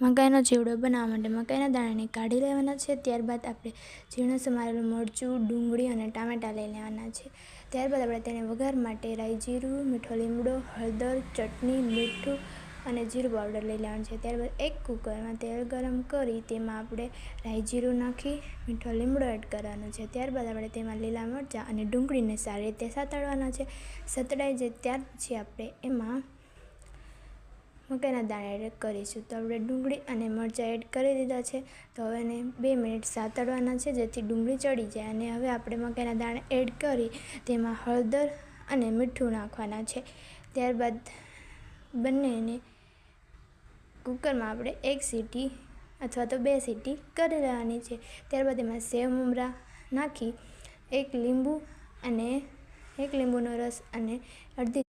મકાઈનો ચીવડો બનાવવા માટે મકાઈના દાણાને કાઢી લેવાના છે। ત્યારબાદ આપણે ઝીણું સમારેલું મરચું, ડુંગળી અને ટામેટાં લઈ લેવાના છે। ત્યારબાદ આપણે તેને વઘાર માટે રાઈ જીરું, મીઠો લીમડો, હળદર, ચટણી, મીઠું અને જીરું પાવડર લઈ લેવાનું છે। ત્યારબાદ એક કુકરમાં તેલ ગરમ કરી તેમાં આપણે રાઈ જીરું નાખી મીઠો લીમડો એડ કરવાનો છે। ત્યારબાદ આપણે તેમાં લીલા મરચાં અને ડુંગળીને સારી રીતે સાતળવાના છે। સતળાઈ જાય ત્યાર પછી આપણે એમાં મકાઈના દાણા એડ કરીશું। તો આપણે ડુંગળી અને મરચાં એડ કરી દીધા છે। તો હવે એને 2 મિનિટ સાતળવાના છે જેથી ડુંગળી ચડી જાય। અને હવે આપણે મકાઈના દાણા એડ કરી તેમાં હળદર અને મીઠું નાખવાના છે। ત્યારબાદ બંનેને કુકરમાં આપણે 1 સીટી અથવા તો 2 સીટી કરી લેવાની છે। ત્યારબાદ એમાં સેવ મમરા નાખી 1 લીંબુનો રસ અને અડધી